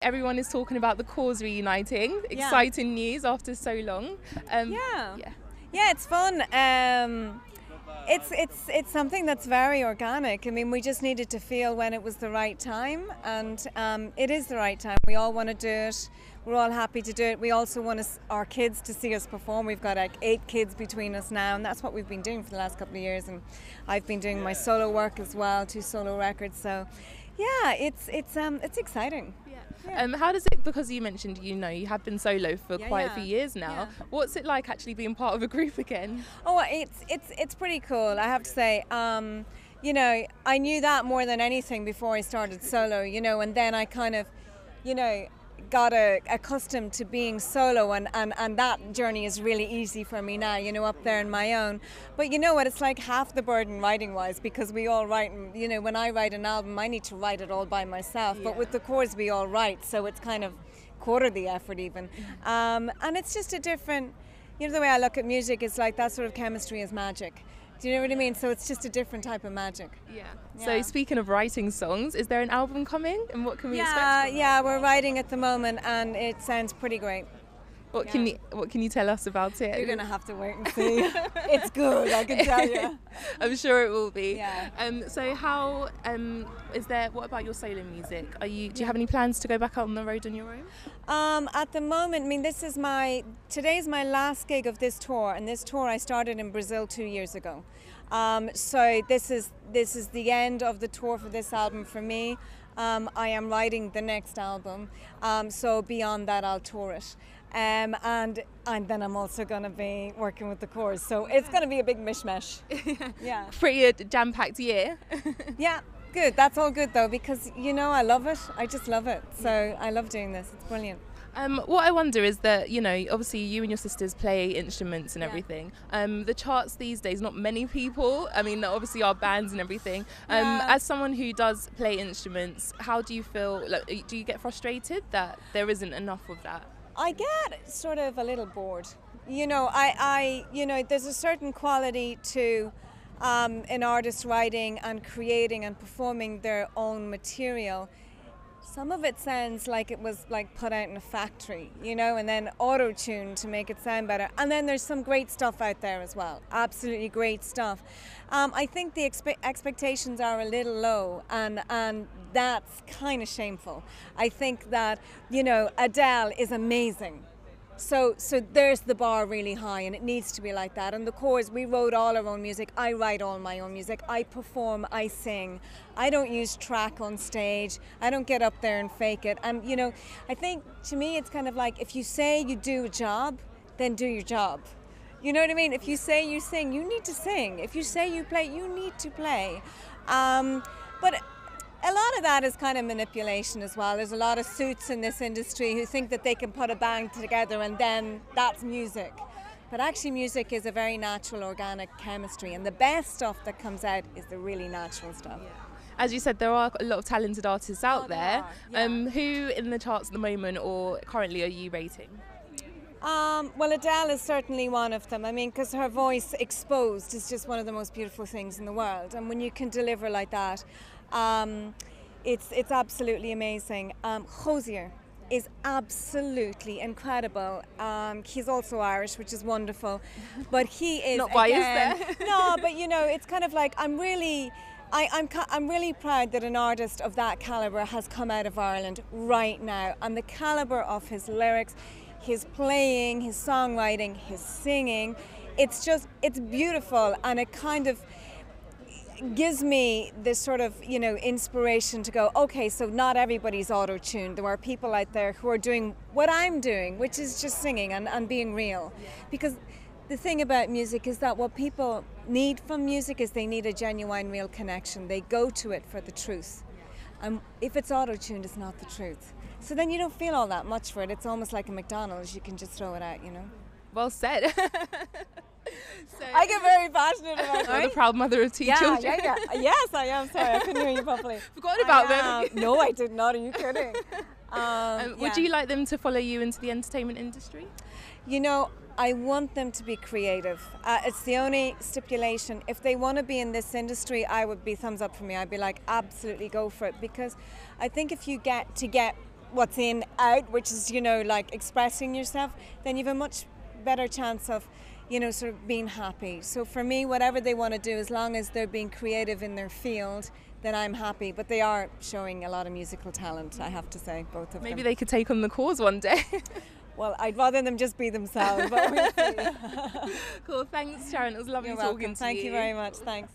Everyone is talking about the Corrs reuniting. Exciting news after so long. Yeah, it's fun. It's something that's very organic. I mean, we just needed to feel when it was the right time, and it is the right time. We all want to do it. We're all happy to do it. We also want our kids to see us perform. We've got like 8 kids between us now, and that's what we've been doing for the last couple of years. And I've been doing my solo work as well, 2 solo records. So, yeah, it's exciting. How does it, because you mentioned, you have been solo for quite a few years now. What's it like actually being part of a group again? Oh, it's pretty cool, I have to say. I knew that more than anything before I started solo, and then I kind of, got accustomed to being solo, and that journey is really easy for me now, up there on my own. But you know what, it's like half the burden writing wise, because we all write, and when I write an album I need to write it all by myself, but with the Corrs we all write, so it's kind of quarter the effort even. And it's just a different, the way I look at music is like that sort of chemistry is magic. Do you know what I mean? So it's just a different type of magic. So speaking of writing songs, is there an album coming, and what can we expect? Yeah, we're writing at the moment, and it sounds pretty great. What can you tell us about it? You're gonna have to wait and see. It's good, I can tell you. I'm sure it will be. Yeah. So how what about your solo music? Do you have any plans to go back out on the road on your own? At the moment, I mean, today's my last gig of this tour, and this tour I started in Brazil 2 years ago. So this is the end of the tour for this album for me. I am writing the next album, so beyond that I'll tour it. And then I'm also going to be working with the Corrs, so it's going to be a big mishmash. Yeah. Pretty jam-packed year. Yeah, good. That's all good though, because I love it. I just love it. So I love doing this. It's brilliant. What I wonder is that, obviously you and your sisters play instruments and everything. The charts these days, not many people, obviously our bands and everything. As someone who does play instruments, how do you feel, do you get frustrated that there isn't enough of that? I get sort of a little bored. There's a certain quality to an artist writing and creating and performing their own material. Some of it sounds like it was like put out in a factory, and then auto-tuned to make it sound better. And then there's some great stuff out there as well, absolutely great stuff. I think the expectations are a little low, and that's kind of shameful. I think that, Adele is amazing. So there's the bar really high, and it needs to be like that. And the Corrs, we wrote all our own music. I write all my own music. I perform, I sing. I don't use track on stage. I don't get up there and fake it. And, I think to me it's kind of like, if you say you do a job, then do your job. You know what I mean? If you say you sing, you need to sing. If you say you play, you need to play. But a lot of that is kind of manipulation as well. There's a lot of suits in this industry who think that they can put a band together and then that's music. But actually music is a very natural, organic chemistry, and the best stuff that comes out is the really natural stuff. As you said, there are a lot of talented artists out there. Who in the charts at the moment or currently are you rating? Well, Adele is certainly one of them. I mean, because her voice exposed is just one of the most beautiful things in the world. And when you can deliver like that, it's absolutely amazing. Hosier is absolutely incredible. He's also Irish, which is wonderful. But he is not biased there. No, but it's kind of like I'm really proud that an artist of that caliber has come out of Ireland right now, and the caliber of his lyrics, his playing, his songwriting, his singing, it's beautiful, and it kind of gives me this sort of inspiration to go, okay, so not everybody's auto-tuned. There are people out there who are doing what I'm doing, which is just singing and being real. Because the thing about music is that what people need from music is they need a genuine, real connection. They go to it for the truth. And if it's auto-tuned, it's not the truth. So then you don't feel all that much for it. It's almost like a McDonald's. You can just throw it out, Well said. I get very passionate about it. I'm the proud mother of 2 children. Yeah. Yes, I am. Sorry, I couldn't hear you properly. Forgot about them. No, I did not. Are you kidding? Would you like them to follow you into the entertainment industry? I want them to be creative. It's the only stipulation. If they want to be in this industry, I would be thumbs up for me. I'd be like, absolutely go for it. Because I think if you get what's in out, which is, you know, like expressing yourself, then you have a much better chance of, you know, sort of being happy. So for me, whatever they want to do, as long as they're being creative in their field, then I'm happy. But they are showing a lot of musical talent, I have to say, both of them. Maybe they could take on the Corrs one day. Well, I'd rather them just be themselves, but we'll see. Cool, thanks Sharon, it was lovely talking to you. Thank you very much, thanks.